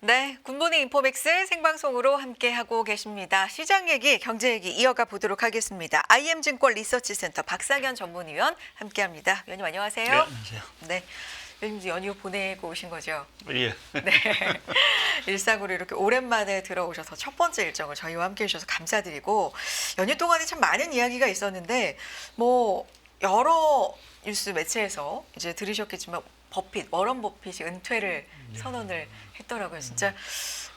네, 굿모닝 인포맥스 생방송으로 함께하고 계십니다. 시장 얘기, 경제 얘기 이어가 보도록 하겠습니다. IM증권 리서치센터 박상현 전문위원 함께합니다. 위원님 안녕하세요. 네, 안녕하세요. 네, 위원님 연휴 보내고 오신 거죠? 예. 네, 일상으로 이렇게 오랜만에 들어오셔서 첫 번째 일정을 저희와 함께해 주셔서 감사드리고 연휴 동안에 참 많은 이야기가 있었는데 뭐 여러 뉴스 매체에서 이제 들으셨겠지만 워런 버핏이 은퇴를 선언을 했더라고요. 진짜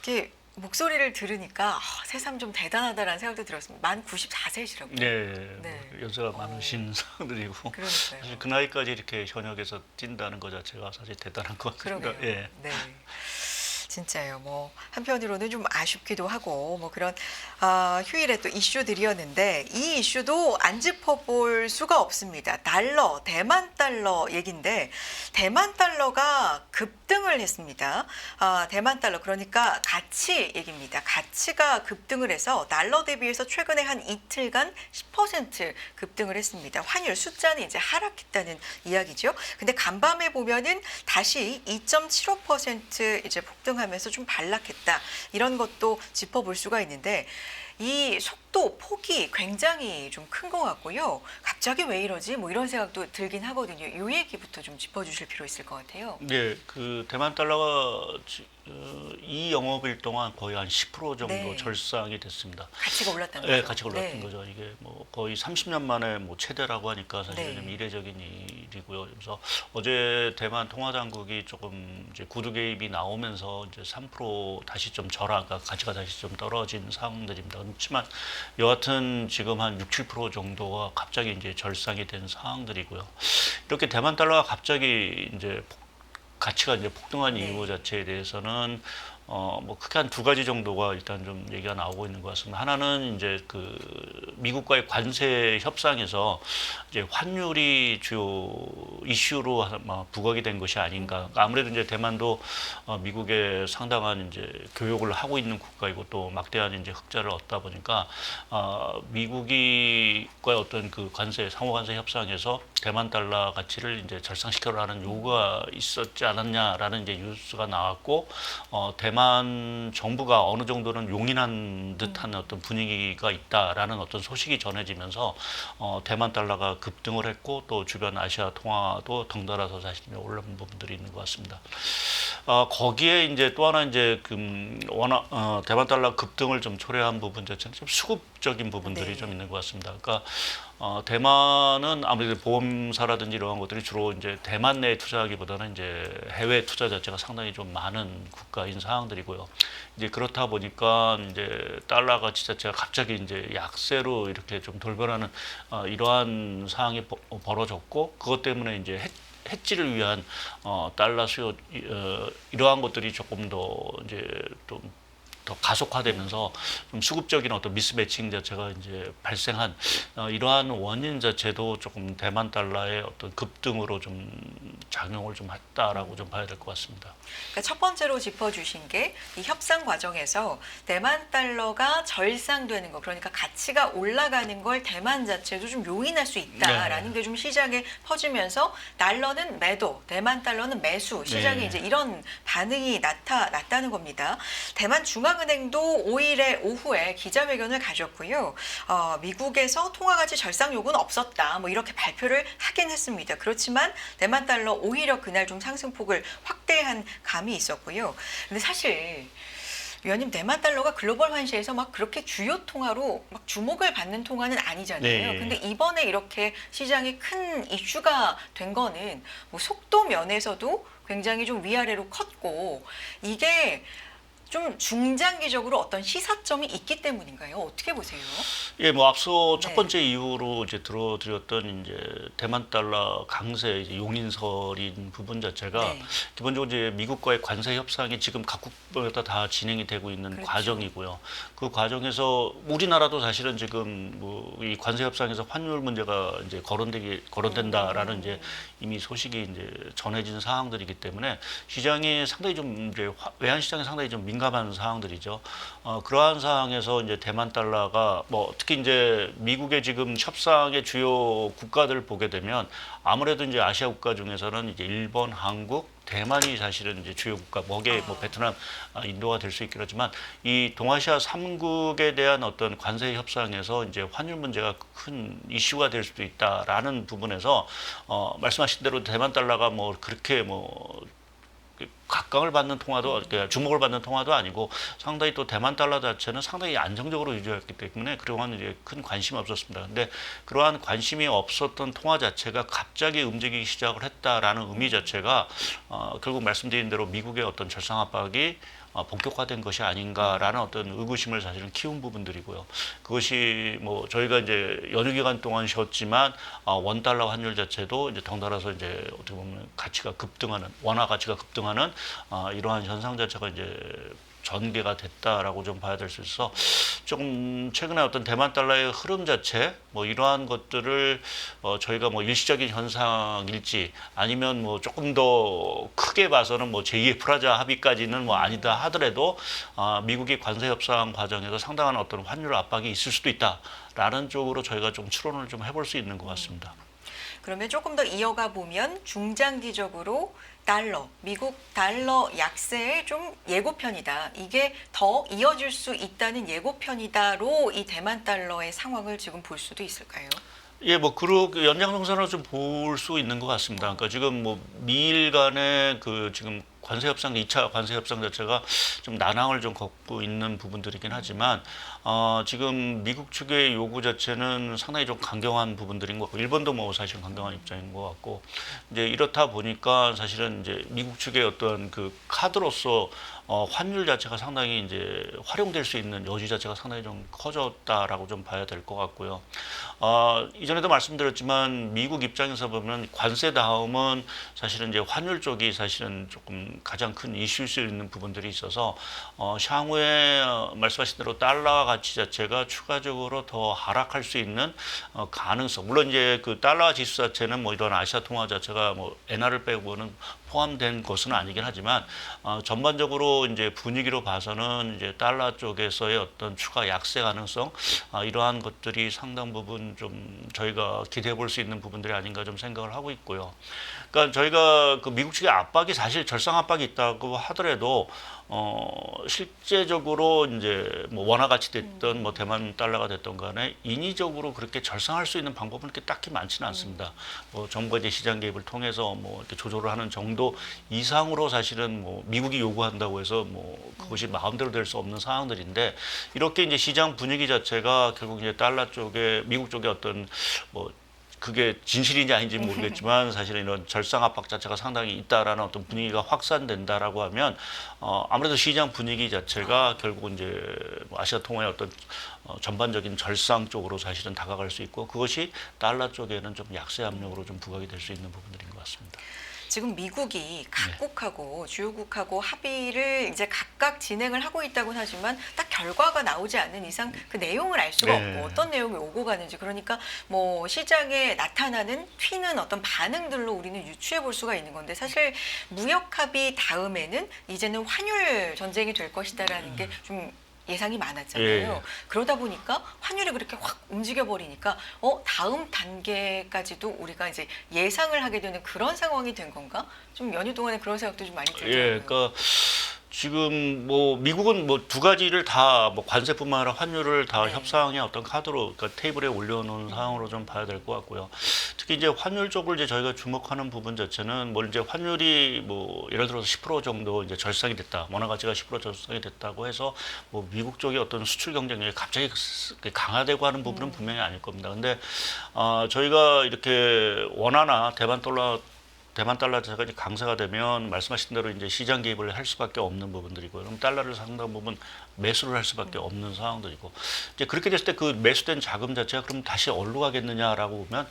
이렇게 목소리를 들으니까 새삼 좀 대단하다라는 생각도 들었습니다. 만 94세시라고요. 네, 네. 뭐 연세가 많으신 사람들이고 그러니까요. 사실 그 나이까지 이렇게 현역에서 뛴다는 것 자체가 사실 대단한 것 같습니다. 그러게요. 예. 네. 진짜요. 뭐 한편으로는 좀 아쉽기도 하고 뭐 그런 휴일에 또 이슈들이었는데 이 이슈도 안 짚어볼 수가 없습니다. 대만 달러 얘긴데 대만 달러가 급등을 했습니다. 대만 달러 그러니까 가치 얘기입니다. 가치가 급등을 해서 달러 대비해서 최근에 한 이틀간 10% 급등을 했습니다. 환율 숫자는 이제 하락했다는 이야기죠. 근데 간밤에 보면은 다시 2.75% 이제 폭등하면서 좀 반락했다. 이런 것도 짚어볼 수가 있는데 이 속도, 폭이 굉장히 좀 큰 것 같고요. 갑자기 왜 이러지? 뭐 이런 생각도 들긴 하거든요. 이 얘기부터 좀 짚어주실 필요 있을 것 같아요. 네, 그 대만 달러가 이 영업일 동안 거의 한 10% 정도 네. 절상이 됐습니다. 가치가 올랐다는 네, 거죠. 가치가 올랐던 네. 거죠. 이게 뭐 거의 30년 만에 뭐 최대라고 하니까 사실 네. 좀 이례적인 일이고요. 그래서 어제 대만 통화당국이 조금 이제 구두 개입이 나오면서 이제 3% 다시 좀 그러니까 가치가 다시 좀 떨어진 상황들입니다. 그렇지만 여하튼 지금 한 6, 7% 정도가 갑자기 이제 절상이 된 상황들이고요. 이렇게 대만 달러가 갑자기 이제 가치가 이제 폭등한 네. 이유 자체에 대해서는 뭐 크게 한 두 가지 정도가 일단 좀 얘기가 나오고 있는 것 같습니다. 하나는 이제 그 미국과의 관세 협상에서 이제 환율이 주요 이슈로 부각이 된 것이 아닌가. 그러니까 아무래도 이제 대만도 미국에 상당한 이제 교역을 하고 있는 국가이고 또 막대한 이제 흑자를 얻다 보니까 미국과의 어떤 그 상호 관세 협상에서 대만 달러 가치를 이제 절상시켜라는 요구가 있었지 않았냐라는 이제 뉴스가 나왔고 대만 정부가 어느 정도는 용인한 듯한 어떤 분위기가 있다라는 어떤 소식이 전해지면서 대만 달러가 급등을 했고 또 주변 아시아 통화도 덩달아서 사실 올라온 부분들이 있는 것 같습니다. 거기에 이제 또 하나 이제 워낙 대만 달러 급등을 좀 초래한 부분 자체는 좀 수급적인 부분들이 네. 좀 있는 것 같습니다. 그러니까 대만은 아무래도 보험사라든지 이런 것들이 주로 이제 대만 내에 투자하기보다는 이제 해외 투자 자체가 상당히 좀 많은 국가인 상황들이고요. 이제 그렇다 보니까 이제 달러 가치 자체가 갑자기 이제 약세로 이렇게 좀 돌변하는 이러한 상황이 벌어졌고 그것 때문에 이제 해지를 위한 달러 수요 이러한 것들이 조금 더 이제 더 가속화되면서 좀 수급적인 어떤 미스매칭 자체가 이제 발생한 이러한 원인 자체도 조금 대만 달러의 어떤 급등으로 좀 작용을 좀 했다라고 좀 봐야 될 것 같습니다. 그러니까 첫 번째로 짚어주신 게 이 협상 과정에서 대만 달러가 절상되는 거, 그러니까 가치가 올라가는 걸 대만 자체도 좀 요인할 수 있다라는 네. 게 좀 시장에 퍼지면서 달러는 매도, 대만 달러는 매수, 시장에 네. 이제 이런 반응이 나타났다는 겁니다. 대만 중앙은행도 5일에 오후에 기자회견을 가졌고요. 미국에서 통화가치 절상 요구는 없었다, 뭐 이렇게 발표를 하긴 했습니다. 그렇지만 대만 달러 오히려 그날 좀 상승폭을 확대한 감이 있었고요. 근데 사실 위원님 대만 달러가 글로벌 환시에서 막 그렇게 주요 통화로 막 주목을 받는 통화는 아니잖아요. 네. 근데 이번에 이렇게 시장이 큰 이슈가 된 거는 뭐 속도 면에서도 굉장히 좀 위아래로 컸고 이게 좀 중장기적으로 어떤 시사점이 있기 때문인가요? 어떻게 보세요? 예, 뭐 앞서 네. 첫 번째 이유로 이제 들어드렸던 이제 대만 달러 강세 이제 용인설인 부분 자체가 네. 기본적으로 이제 미국과의 관세 협상이 지금 각국마다 다 진행이 되고 있는 그렇죠. 과정이고요. 그 과정에서 우리나라도 사실은 지금 뭐 이 관세 협상에서 환율 문제가 이제 거론된다라는 이제 이미 소식이 이제 전해진 상황들이기 때문에 시장이 상당히 좀 이제 외환 시장이 상당히 좀 민감. 민감한 사항들이죠. 그러한 상황에서 이제 대만 달러가 뭐 특히 이제 미국의 지금 협상의 주요 국가들을 보게 되면 아무래도 이제 아시아 국가 중에서는 이제 일본, 한국, 대만이 사실은 이제 주요 국가, 뭐게 뭐 베트남, 인도가 될 수 있긴 하지만 이 동아시아 3국에 대한 어떤 관세 협상에서 이제 환율 문제가 큰 이슈가 될 수도 있다라는 부분에서 말씀하신 대로 대만 달러가 뭐 그렇게 뭐 각광을 받는 통화도 그러니까 주목을 받는 통화도 아니고 상당히 또 대만 달러 자체는 상당히 안정적으로 유지했기 때문에 그동안 이제 큰 관심이 없었습니다. 근데 그러한 관심이 없었던 통화 자체가 갑자기 움직이기 시작을 했다라는 의미 자체가 결국 말씀드린 대로 미국의 어떤 절상 압박이 본격화된 것이 아닌가라는 어떤 의구심을 사실은 키운 부분들이고요. 그것이 뭐 저희가 이제 연휴 기간 동안 쉬었지만 원 달러 환율 자체도 이제 덩달아서 이제 어떻게 보면 가치가 급등하는 원화 가치가 급등하는 이러한 현상 자체가 이제 전개가 됐다라고 좀 봐야 될 수 있어 조금 최근에 어떤 대만 달러의 흐름 자체 뭐 이러한 것들을 저희가 뭐 일시적인 현상일지 아니면 뭐 조금 더 크게 봐서는 뭐 제2의 프라자 합의까지는 뭐 아니다 하더라도 미국이 관세 협상 과정에서 상당한 어떤 환율 압박이 있을 수도 있다라는 쪽으로 저희가 좀 추론을 좀 해볼 수 있는 것 같습니다. 그러면 조금 더 이어가 보면 중장기적으로 달러, 미국 달러 약세의 좀 예고편이다. 이게 더 이어질 수 있다는 예고편이다로 이 대만 달러의 상황을 지금 볼 수도 있을까요? 예, 뭐 그 연장선상으로 좀 볼 수 있는 것 같습니다. 그러니까 지금 뭐 미일 간의 그 지금 관세 협상, 2차 관세 협상 자체가 좀 난항을 좀 겪고 있는 부분들이긴 하지만 지금 미국 측의 요구 자체는 상당히 좀 강경한 부분들인 것 같고 일본도 뭐 사실 강경한 입장인 것 같고 이제 이렇다 보니까 사실은 이제 미국 측의 어떤 그 카드로서 환율 자체가 상당히 이제 활용될 수 있는 여지 자체가 상당히 좀 커졌다라고 좀 봐야 될 것 같고요. 이전에도 말씀드렸지만 미국 입장에서 보면 관세 다음은 사실은 이제 환율 쪽이 사실은 조금 가장 큰 이슈일 수 있는 부분들이 있어서 향후에 말씀하신 대로 달러 가치 자체가 추가적으로 더 하락할 수 있는 가능성. 물론 이제 그 달러 지수 자체는 뭐 이런 아시아 통화 자체가 뭐 엔화를 빼고는 포함된 것은 아니긴 하지만 전반적으로 이제 분위기로 봐서는 이제 달러 쪽에서의 어떤 추가 약세 가능성 이러한 것들이 상당 부분 좀 저희가 기대해 볼 수 있는 부분들이 아닌가 좀 생각을 하고 있고요. 그러니까 저희가 그 미국 측의 압박이 사실 절상 압박이 있다고 하더라도 실제적으로 이제 뭐 원화 가치 됐던 뭐 대만 달러가 됐던 간에 인위적으로 그렇게 절상할 수 있는 방법은 그렇게 딱히 많지는 않습니다. 뭐 정부가 이제 시장 개입을 통해서 뭐 이렇게 조절을 하는 정도 이상으로 사실은 뭐 미국이 요구한다고 해서 뭐 그것이 마음대로 될 수 없는 상황들인데 이렇게 이제 시장 분위기 자체가 결국 이제 달러 쪽에 미국 쪽에 어떤 뭐 그게 진실인지 아닌지 모르겠지만 사실은 이런 절상 압박 자체가 상당히 있다라는 어떤 분위기가 확산된다라고 하면 아무래도 시장 분위기 자체가 결국은 이제 뭐 아시아 통화의 어떤 전반적인 절상 쪽으로 사실은 다가갈 수 있고 그것이 달러 쪽에는 좀 약세 압력으로 좀 부각이 될 수 있는 부분들인 것 같습니다. 지금 미국이 각국하고 주요국하고 합의를 이제 각각 진행을 하고 있다고는 하지만 딱 결과가 나오지 않는 이상 그 내용을 알 수가 없고 어떤 내용이 오고 가는지 그러니까 뭐 시장에 나타나는 튀는 어떤 반응들로 우리는 유추해 볼 수가 있는 건데 사실 무역 합의 다음에는 이제는 환율 전쟁이 될 것이다라는 게 좀 예상이 많았잖아요. 예. 그러다 보니까 환율이 그렇게 확 움직여 버리니까 다음 단계까지도 우리가 이제 예상을 하게 되는 그런 상황이 된 건가? 좀 연휴 동안에 그런 생각도 좀 많이 들더라고요. 예, 그러니까 지금 뭐 미국은 뭐 두 가지를 다 뭐 관세뿐만 아니라 환율을 다 협상의 어떤 카드로 그러니까 테이블에 올려놓은 상황으로 좀 봐야 될 것 같고요. 특히 이제 환율 쪽을 이제 저희가 주목하는 부분 자체는 뭐 이제 환율이 뭐 예를 들어서 10% 정도 이제 절상이 됐다, 원화 가치가 10% 절상이 됐다고 해서 뭐 미국 쪽의 어떤 수출 경쟁력이 갑자기 강화되고 하는 부분은 분명히 아닐 겁니다. 근데 저희가 이렇게 원화나 대만 달러 자체가 이제 강세가 되면 말씀하신 대로 이제 시장 개입을 할 수밖에 없는 부분들이고요. 그럼 달러를 상당 부분 매수를 할 수밖에 없는 상황들이고 이제 그렇게 됐을 때 그 매수된 자금 자체가 그럼 다시 어디로 가겠느냐라고 보면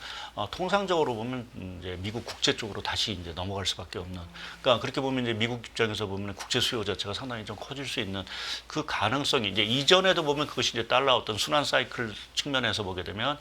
통상적으로 보면 이제 미국 국채 쪽으로 다시 이제 넘어갈 수밖에 없는. 그러니까 그렇게 보면 이제 미국 입장에서 보면 국채 수요 자체가 상당히 좀 커질 수 있는 그 가능성이 이제 이전에도 보면 그것이 이제 달러 어떤 순환 사이클 측면에서 보게 되면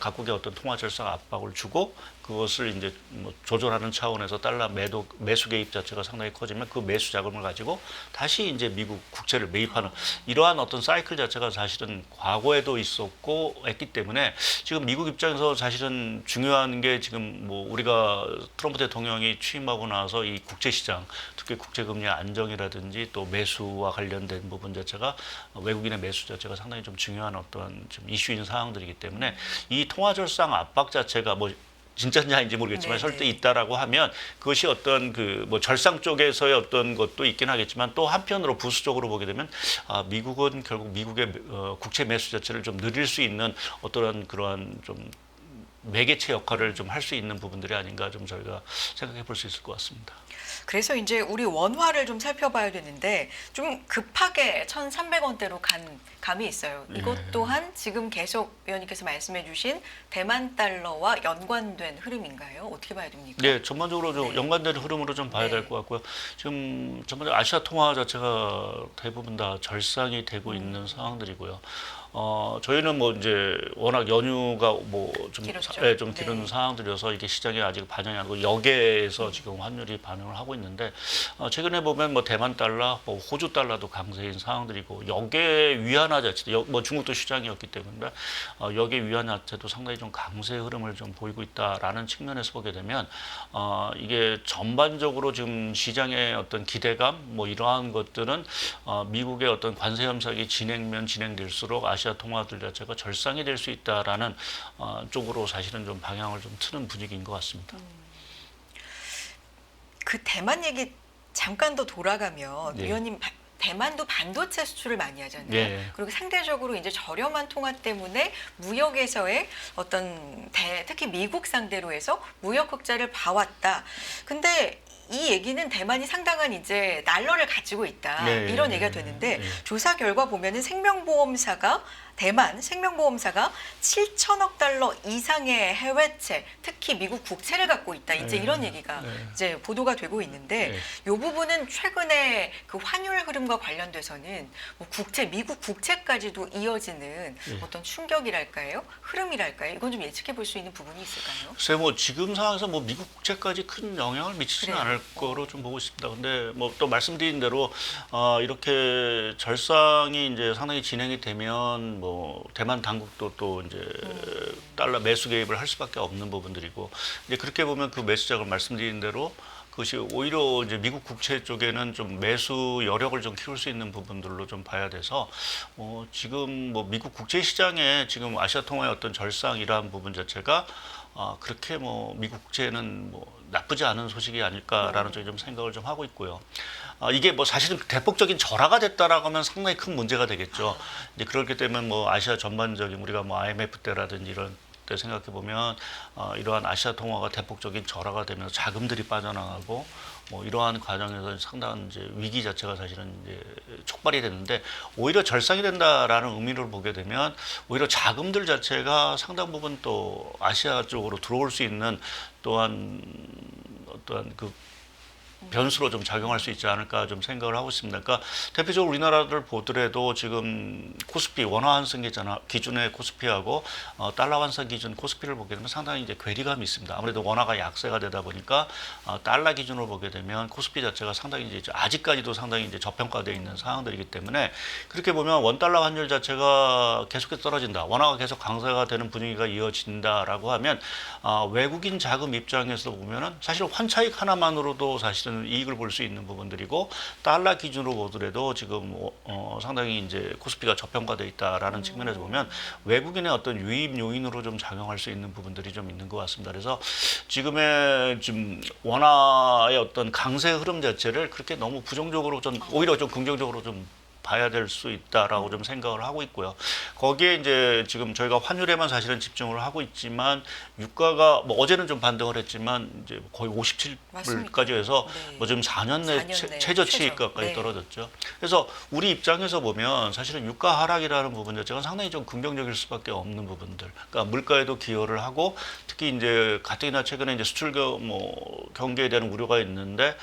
각국의 어떤 통화 절상 압박을 주고 그것을 이제 뭐 조절하는 차원에서 달러 매수 개입 자체가 상당히 커지면 그 매수 자금을 가지고 다시 이제 미국 국채를 매입하는 이러한 어떤 사이클 자체가 사실은 과거에도 있었고 했기 때문에 지금 미국 입장에서 사실은 중요한 게 지금 뭐 우리가 트럼프 대통령이 취임하고 나서 이 국제 시장, 특히 국제 금리 안정이라든지 또 매수와 관련된 부분 자체가 외국인의 매수 자체가 상당히 좀 중요한 어떤 좀 이슈인 사항들이기 때문에 이 통화 절상 압박 자체가 뭐 진짜인지 아닌지 모르겠지만 네네. 설득 있다라고 하면 그것이 어떤 그 뭐 절상 쪽에서의 어떤 것도 있긴 하겠지만 또 한편으로 부수적으로 보게 되면 미국은 결국 미국의 국채 매수 자체를 좀 늘릴 수 있는 어떠한 그러한 좀 매개체 역할을 좀 할 수 있는 부분들이 아닌가 좀 저희가 생각해 볼 수 있을 것 같습니다. 그래서 이제 우리 원화를 좀 살펴봐야 되는데 좀 급하게 1,300원대로 간 감이 있어요. 이것 또한 지금 계속 위원님께서 말씀해 주신 대만 달러와 연관된 흐름인가요? 어떻게 봐야 됩니까? 네, 전반적으로 좀 네. 연관된 흐름으로 좀 봐야 네. 될 것 같고요. 지금 전반적으로 아시아 통화 자체가 대부분 다 절상이 되고 있는 상황들이고요. 저희는 뭐 이제 워낙 연휴가 뭐 좀 길었죠. 좀 길은 네. 상황들이어서 이게 시장에 아직 반영이 안 되고 여기에서 지금 환율이 반영을 하고 있는데 최근에 보면 뭐 대만 달러, 뭐 호주 달러도 강세인 상황들이고 여기에 위안화 자체도 뭐 중국도 시장이었기 때문에 여기에 위안화 자체도 상당히 좀 강세 흐름을 좀 보이고 있다라는 측면에서 보게 되면 이게 전반적으로 지금 시장의 어떤 기대감 뭐 이러한 것들은 미국의 어떤 관세 협상이 진행될수록 아시아 통화들 자체가 절상이 될 수 있다라는 쪽으로 사실은 좀 방향을 좀 트는 분위기인 것 같습니다. 그 대만 얘기 잠깐 더 돌아가면 네. 위원님 대만도 반도체 수출을 많이 하잖아요. 네. 그리고 상대적으로 이제 저렴한 통화 때문에 무역에서의 어떤 특히 미국 상대로 해서 무역 흑자를 봐왔다. 근데 이 얘기는 대만이 상당한 이제 달러를 가지고 있다. 네. 이런 얘기가 되는데 네. 조사 결과 보면은 대만 생명보험사가 7천억 달러 이상의 해외채, 특히 미국 국채를 갖고 있다. 이제 네. 이런 얘기가 네. 이제 보도가 되고 있는데 네. 이 부분은 최근에 그 환율 흐름과 관련돼서는 뭐 미국 국채까지도 이어지는 네. 어떤 충격이랄까요? 흐름이랄까요? 이건 좀 예측해 볼 수 있는 부분이 있을까요? 글쎄 뭐 지금 상황에서 뭐 미국 국채까지 큰 영향을 미치지는 그래요. 않을 거로 좀 보고 있습니다. 근데 뭐 또 말씀드린 대로 이렇게 절상이 이제 상당히 진행이 되면 뭐 대만 당국도 또 이제 달러 매수 개입을 할 수밖에 없는 부분들이고 이제 그렇게 보면 그 매수작을 말씀드린 대로 그것이 오히려 이제 미국 국채 쪽에는 좀 매수 여력을 좀 키울 수 있는 부분들로 좀 봐야 돼서 지금 뭐 미국 국채 시장에 지금 아시아 통화의 어떤 절상 이러한 부분 자체가 그렇게 뭐 미국 국채는 뭐 나쁘지 않은 소식이 아닐까라는 쪽에 좀 생각을 좀 하고 있고요. 이게 뭐 사실은 대폭적인 절하가 됐다라고 하면 상당히 큰 문제가 되겠죠. 이제 그렇기 때문에 뭐 아시아 전반적인 우리가 뭐 IMF 때라든지 이런 때 생각해 보면 이러한 아시아 통화가 대폭적인 절하가 되면서 자금들이 빠져나가고 뭐 이러한 과정에서 상당한 이제 위기 자체가 사실은 이제 촉발이 됐는데 오히려 절상이 된다라는 의미를 보게 되면 오히려 자금들 자체가 상당 부분 또 아시아 쪽으로 들어올 수 있는 또한 어떠한 그 변수로 좀 작용할 수 있지 않을까 좀 생각을 하고 있습니다. 그러니까 대표적으로 우리나라를 보더라도 지금 코스피 원화 환산 기준의 코스피하고 달러 환산 기준 코스피를 보게 되면 상당히 이제 괴리감이 있습니다. 아무래도 원화가 약세가 되다 보니까 달러 기준으로 보게 되면 코스피 자체가 상당히 이제 아직까지도 상당히 이제 저평가되어 있는 상황들이기 때문에 그렇게 보면 원 달러 환율 자체가 계속해서 떨어진다. 원화가 계속 강세가 되는 분위기가 이어진다라고 하면 외국인 자금 입장에서 보면은 사실 환차익 하나만으로도 사실은 이익을 볼 수 있는 부분들이고 달러 기준으로 보더라도 지금 상당히 이제 코스피가 저평가되어 있다라는 측면에서 보면 외국인의 어떤 유입 요인으로 좀 작용할 수 있는 부분들이 좀 있는 것 같습니다. 그래서 지금의 지금 원화의 어떤 강세 흐름 자체를 그렇게 너무 부정적으로 좀 오히려 좀 긍정적으로 좀 봐야 될 수 있다라고 좀 생각을 하고 있고요. 거기에 이제 지금 저희가 환율에만 사실은 집중을 하고 있지만 유가가 뭐 어제는 좀 반등을 했지만 이제 거의 57불까지 해서 네. 뭐 지금 4년 내 4년 내 최저치가까지 네. 떨어졌죠. 그래서 우리 입장에서 보면 사실은 유가 하락이라는 부분 자체가 상당히 좀 긍정적일 수밖에 없는 부분들. 그러니까 물가에도 기여를 하고 특히 이제 가뜩이나 최근에 이제 수출 경기에 대한 우려가 있는데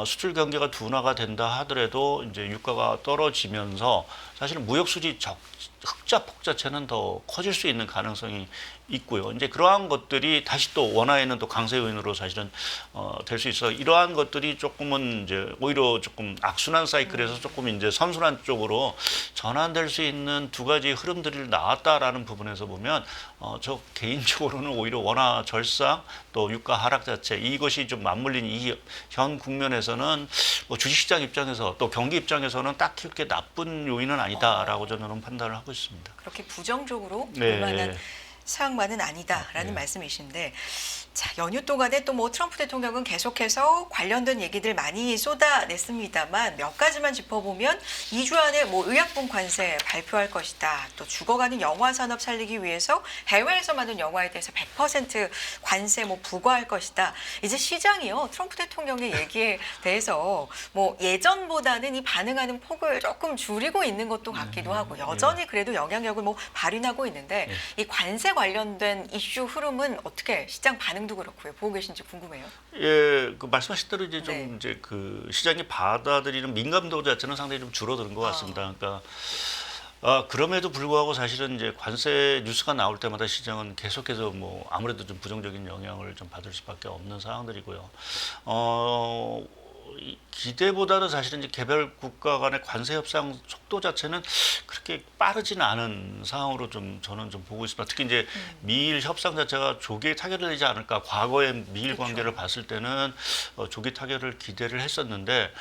수출 경기가 둔화가 된다 하더라도 이제 유가가 떨어지면서 사실은 무역 수지 흑자 폭 자체는 더 커질 수 있는 가능성이 있고요. 이제 그러한 것들이 다시 또 원화에는 또 강세 요인으로 사실은 될 수 있어. 이러한 것들이 조금은 이제 오히려 조금 악순환 사이클에서 조금 이제 선순환 쪽으로 전환될 수 있는 두 가지 흐름들이 나왔다라는 부분에서 보면 저 개인적으로는 오히려 원화 절상 또 유가 하락 자체 이것이 좀 맞물린 이 현 국면에서는 뭐 주식시장 입장에서 또 경기 입장에서는 딱히 그렇게 나쁜 요인은 아니다라고 저는 판단을 하고 있습니다. 그렇게 부정적으로 볼 네. 만한 상황만은 아니다라는 네. 말씀이신데, 자, 연휴 동안에 또 뭐 트럼프 대통령은 계속해서 관련된 얘기들 많이 쏟아냈습니다만 몇 가지만 짚어보면 2주 안에 뭐 의약품 관세 발표할 것이다. 또 죽어가는 영화 산업 살리기 위해서 해외에서 만든 영화에 대해서 100% 관세 뭐 부과할 것이다. 이제 시장이요 트럼프 대통령의 얘기에 대해서 뭐 예전보다는 이 반응하는 폭을 조금 줄이고 있는 것도 같기도 하고 여전히 그래도 영향력을 뭐 발휘하고 있는데 이 관세 관련된 이슈 흐름은 어떻게 시장 반응도 그렇고요 보고 계신지 궁금해요. 예, 그 말씀하신 대로 이제 좀 네. 이제 그 시장이 받아들이는 민감도 자체는 상당히 좀 줄어드는 것 같습니다. 그러니까 그럼에도 불구하고 사실은 이제 관세 뉴스가 나올 때마다 시장은 계속해서 뭐 아무래도 좀 부정적인 영향을 좀 받을 수밖에 없는 상황들이고요. 이 기대보다는 사실은 이제 개별 국가 간의 관세 협상 속도 자체는 그렇게 빠르지는 않은 상황으로 좀 저는 좀 보고 있습니다. 특히 이제 미일 협상 자체가 조기에 타결되지 않을까. 과거의 미일 그렇죠. 관계를 봤을 때는 조기 타결을 기대를 했었는데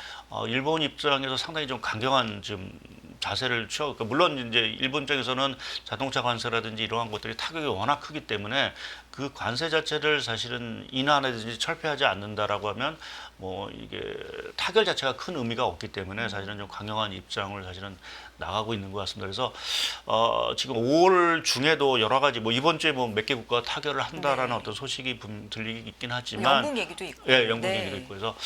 일본 입장에서 상당히 좀 강경한 좀 자세를 취하고, 그러니까 물론 이제 일본 입장에서는 자동차 관세라든지 이러한 것들이 타격이 워낙 크기 때문에 그 관세 자체를 사실은 인하하든지 철폐하지 않는다라고 하면 뭐 이게 타결 자체가 큰 의미가 없기 때문에 사실은 좀 강경한 입장을 사실은 나가고 있는 것 같습니다. 그래서 지금 5월 중에도 여러 가지 뭐 이번 주에 뭐 몇 개 국가가 타결을 한다라는 네. 어떤 소식이 들리긴 하지만 영국 얘기도 있고. 예, 영국 네. 얘기도 있고 그래서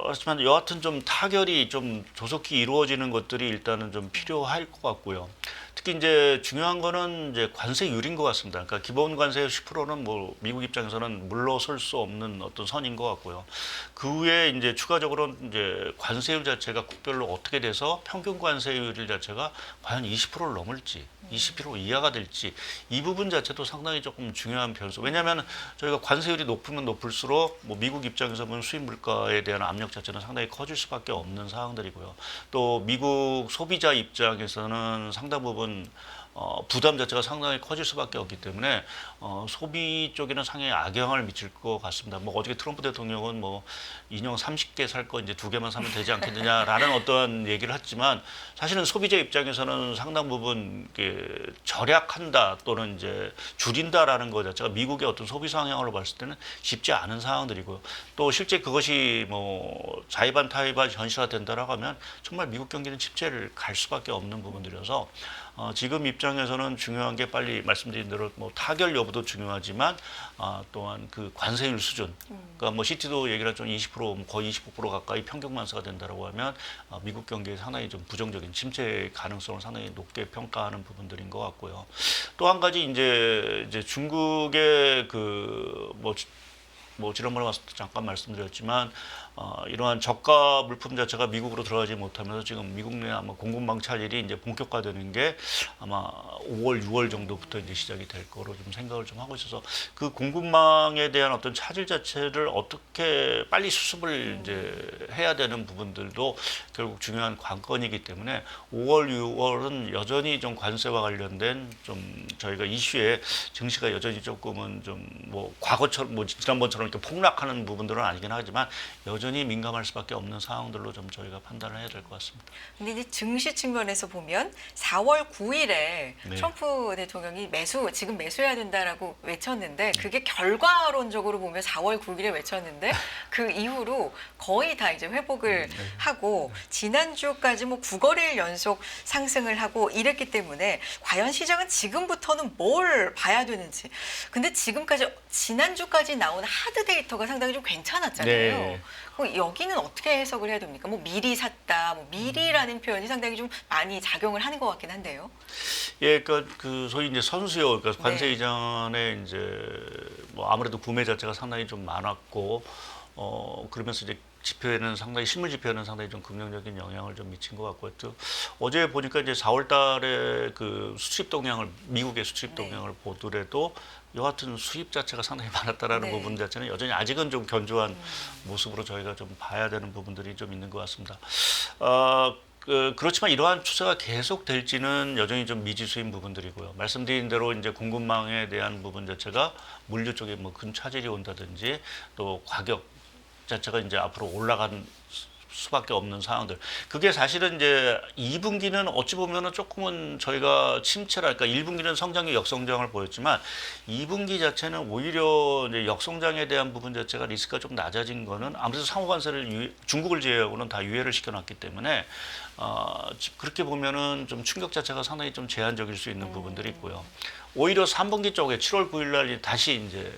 하지만 여하튼 좀 타결이 좀 조속히 이루어지는 것들이 일단은 좀 필요할 것 같고요. 특히 이제 중요한 거는 이제 관세율인 것 같습니다. 그러니까 기본 관세 10%는 뭐 미국 입장에서는 물러설 수 없는 어떤 선인 것 같고요. 그 후에 이제 추가적으로 이제 관세율 자체가 국별로 어떻게 돼서 평균 관세율 자체가 과연 20%를 넘을지 20% 이하가 될지 이 부분 자체도 상당히 조금 중요한 변수. 왜냐하면 저희가 관세율이 높으면 높을수록 뭐 미국 입장에서 보면 수입 물가에 대한 압력 자체는 상당히 커질 수밖에 없는 상황들이고요. 또 미국 소비자 입장에서는 상당 부분 부담 자체가 상당히 커질 수밖에 없기 때문에 소비 쪽에는 상당히 악영향을 미칠 것 같습니다. 뭐 어저께 트럼프 대통령은 뭐 인형 30개 살 거 이제 2개만 사면 되지 않겠느냐라는 어떠한 얘기를 했지만 사실은 소비자 입장에서는 상당 부분 절약한다 또는 이제 줄인다라는 것 자체가 미국의 어떤 소비 상향으로 봤을 때는 쉽지 않은 상황들이고요. 또 실제 그것이 뭐 자의반 타의반 현실화된다라고 하면 정말 미국 경기는 침체를 갈 수밖에 없는 부분들이어서 지금 입장에서는 중요한 게 빨리 말씀드린 대로 뭐 타결 여부도 중요하지만 또한 그 관세율 수준, 그러니까 뭐 시티도 얘기를 하죠. 20% 거의 25% 가까이 평균 관세가 된다라고 하면 미국 경기에 상당히 좀 부정적인 침체 가능성을 상당히 높게 평가하는 부분들인 것 같고요. 또 한 가지 이제 중국의 그 뭐 지난번에 왔을 때 잠깐 말씀드렸지만 이러한 저가 물품 자체가 미국으로 들어가지 못하면서 지금 미국 내 아마 공급망 차질이 이제 본격화되는 게 아마 5월, 6월 정도부터 이제 시작이 될 거로 좀 생각을 좀 하고 있어서 그 공급망에 대한 어떤 차질 자체를 어떻게 빨리 수습을 이제 해야 되는 부분들도 결국 중요한 관건이기 때문에 5월, 6월은 여전히 좀 관세와 관련된 좀 저희가 이슈에 증시가 여전히 조금은 좀 뭐 과거처럼 뭐 지난번처럼 이렇게 폭락하는 부분들은 아니긴 하지만 여전히 민감할 수밖에 없는 상황들로 좀 저희가 판단을 해야 될 것 같습니다. 근데 이제 증시 측면에서 보면 4월 9일에 네. 트럼프 대통령이 지금 매수해야 된다라고 외쳤는데 그게 결과론적으로 보면 4월 9일에 외쳤는데 그 이후로 거의 다 이제 회복을 하고 지난주까지 뭐 9거래일 연속 상승을 하고 이랬기 때문에 과연 시장은 지금부터는 뭘 봐야 되는지. 근데 지난주까지 나온 하드 데이터가 상당히 좀 괜찮았잖아요. 네. 그럼 여기는 어떻게 해석을 해야 됩니까? 뭐 미리 샀다, 뭐 미리라는 표현이 상당히 좀 많이 작용을 하는 것 같긴 한데요. 예, 그러니까 그 소위 이제 선수요, 그러니까 관세 네. 이전에 이제 뭐 아무래도 구매 자체가 상당히 좀 많았고, 그러면서 이제 지표에는 상당히 실물 지표에는 상당히 좀 긍정적인 영향을 좀 미친 것 같고요. 또 어제 보니까 이제 4월달에 그 수출입 동향을 미국의 수출입 동향을 보더라도 여하튼 수입 자체가 상당히 많았다라는 부분 자체는 여전히 아직은 좀 견조한 모습으로 저희가 좀 봐야 되는 부분들이 좀 있는 것 같습니다. 그렇지만 이러한 추세가 계속될지는 여전히 좀 미지수인 부분들이고요. 말씀드린 대로 이제 공급망에 대한 부분 자체가 물류 쪽에 뭐 큰 차질이 온다든지 또 가격 자체가 이제 앞으로 올라간 수밖에 없는 상황들. 그게 사실은 이제 2분기는 어찌 보면은 조금은 저희가 침체랄까 1분기는 성장이 역성장을 보였지만 2분기 자체는 오히려 이제 역성장에 대한 부분 자체가 리스크가 좀 낮아진 거는 아무래도 상호 관세를 중국을 제외하고는 다 유예를 시켜놨기 때문에 그렇게 보면은 좀 충격 자체가 상당히 좀 제한적일 수 있는 부분들이 있고요. 오히려 3분기 쪽에 7월 9일 날 다시 이제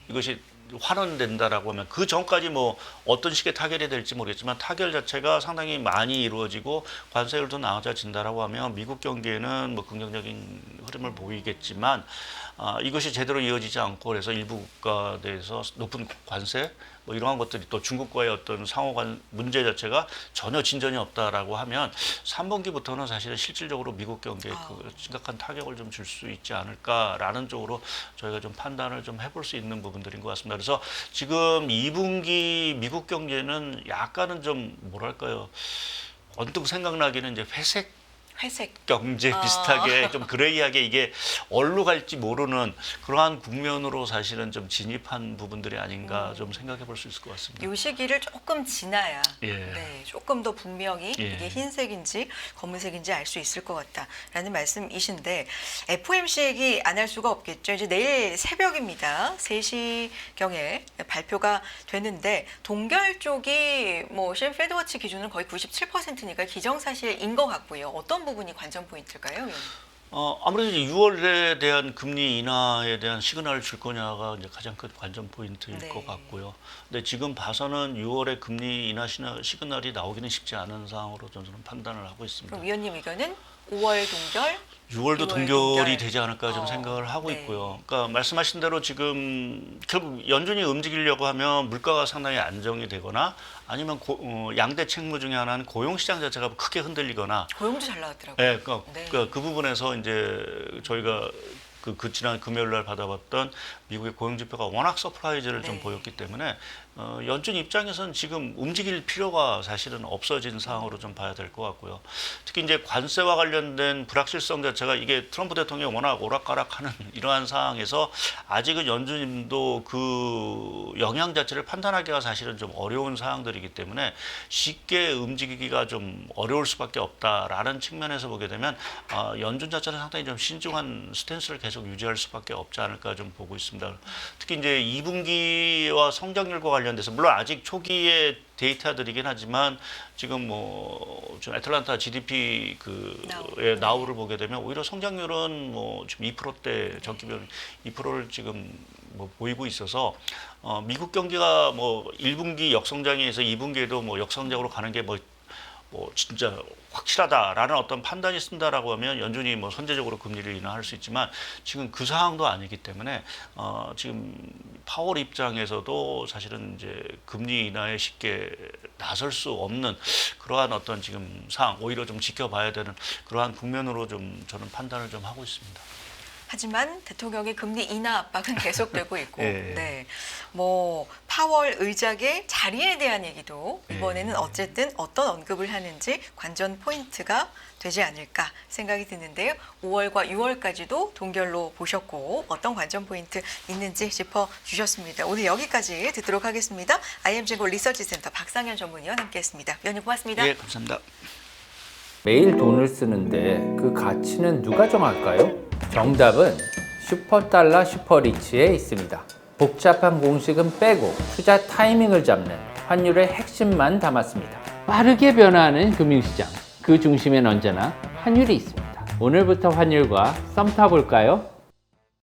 이것이 환원된다라고 하면 그 전까지 뭐 어떤 식의 타결이 될지 모르겠지만 타결 자체가 상당히 많이 이루어지고 관세율도 나아져진다라고 하면 미국 경기에는 뭐 긍정적인 흐름을 보이겠지만 이것이 제대로 이어지지 않고 그래서 일부 국가대에서 높은 관세 뭐 이러한 것들이 또 중국과의 어떤 상호간 문제 자체가 전혀 진전이 없다라고 하면 3분기부터는 사실은 실질적으로 미국 경기에 그 심각한 타격을 좀 줄 수 있지 않을까라는 쪽으로 저희가 좀 판단을 좀 해볼 수 있는 부분들인 것 같습니다. 그래서 지금 2분기 미국 경제는 약간은 좀 뭐랄까요 언뜻 생각나기는 이제 회색 경제 비슷하게 좀 그레이하게 이게 어디로 갈지 모르는 그러한 국면으로 사실은 좀 진입한 부분들이 아닌가 좀 생각해 볼 수 있을 것 같습니다. 이 시기를 조금 지나야 예. 조금 더 분명히 예. 이게 흰색인지 검은색인지 알 수 있을 것 같다라는 말씀이신데 FOMC 얘기 안 할 수가 없겠죠. 이제 내일 새벽입니다. 3시경에 발표가 되는데 동결 쪽이 뭐 셰프 페드워치 기준은 거의 97%니까 기정사실인 것 같고요. 어떤 부분이 관전 포인트일까요? 아무래도 이제 6월에 대한 금리 인하에 대한 시그널을 줄 거냐가 이제 가장 큰 관전 포인트일 것 같고요. 근데 지금 봐서는 6월에 금리 인하 시그널이 나오기는 쉽지 않은 상황으로 저는 판단을 하고 있습니다. 그럼 위원님 의견은 5월 동결? 6월도 6월 동결이 되지 않을까 좀 생각을 하고 네. 있고요. 그러니까 말씀하신 대로 지금 결국 연준이 움직이려고 하면 물가가 상당히 안정이 되거나 아니면 양대 책무 중에 하나는 고용시장 자체가 크게 흔들리거나 고용도 잘 나왔더라고요. 네, 그 부분에서 이제 저희가 그 지난 금요일 날 받아봤던 미국의 고용 지표가 워낙 서프라이즈를 좀 보였기 때문에 연준 입장에서는 지금 움직일 필요가 사실은 없어진 상황으로 좀 봐야 될 것 같고요. 특히 이제 관세와 관련된 불확실성 자체가 이게 트럼프 대통령이 워낙 오락가락하는 이러한 상황에서 아직은 연준도 그 영향 자체를 판단하기가 사실은 좀 어려운 상황들이기 때문에 쉽게 움직이기가 좀 어려울 수밖에 없다라는 측면에서 보게 되면 연준 자체는 상당히 좀 신중한 스탠스를 계속 유지할 수밖에 없지 않을까 좀 보고 있습니다. 특히 이제 2분기와 성장률과 관련돼서 물론 아직 초기의 데이터들이긴 하지만 지금 좀 애틀란타 GDP 나우를 보게 되면 오히려 성장률은 지금 2%대 전기별 2%를 지금 보이고 있어서 미국 경기가 1분기 역성장에서 2분기에도 역성장으로 가는 게 진짜 확실하다라는 어떤 판단이 쓴다라고 하면 연준이 선제적으로 금리를 인하할 수 있지만 지금 그 상황도 아니기 때문에 지금 파월 입장에서도 사실은 이제 금리 인하에 쉽게 나설 수 없는 그러한 어떤 지금 상황 오히려 좀 지켜봐야 되는 그러한 국면으로 좀 저는 판단을 좀 하고 있습니다. 하지만 대통령의 금리 인하 압박은 계속되고 있고, 네. 파월 의장의 자리에 대한 얘기도 이번에는 어쨌든 어떤 언급을 하는지 관전 포인트가 되지 않을까 생각이 드는데요. 5월과 6월까지도 동결로 보셨고 어떤 관전 포인트 있는지 짚어주셨습니다. 오늘 여기까지 듣도록 하겠습니다. IM증권 리서치센터 박상현 전문위원 함께했습니다. 위원님 고맙습니다. 네, 감사합니다. 매일 돈을 쓰는데 그 가치는 누가 정할까요? 정답은 슈퍼달러 슈퍼리치에 있습니다. 복잡한 공식은 빼고 투자 타이밍을 잡는 환율의 핵심만 담았습니다. 빠르게 변화하는 금융시장, 그 중심엔 언제나 환율이 있습니다. 오늘부터 환율과 썸 타볼까요?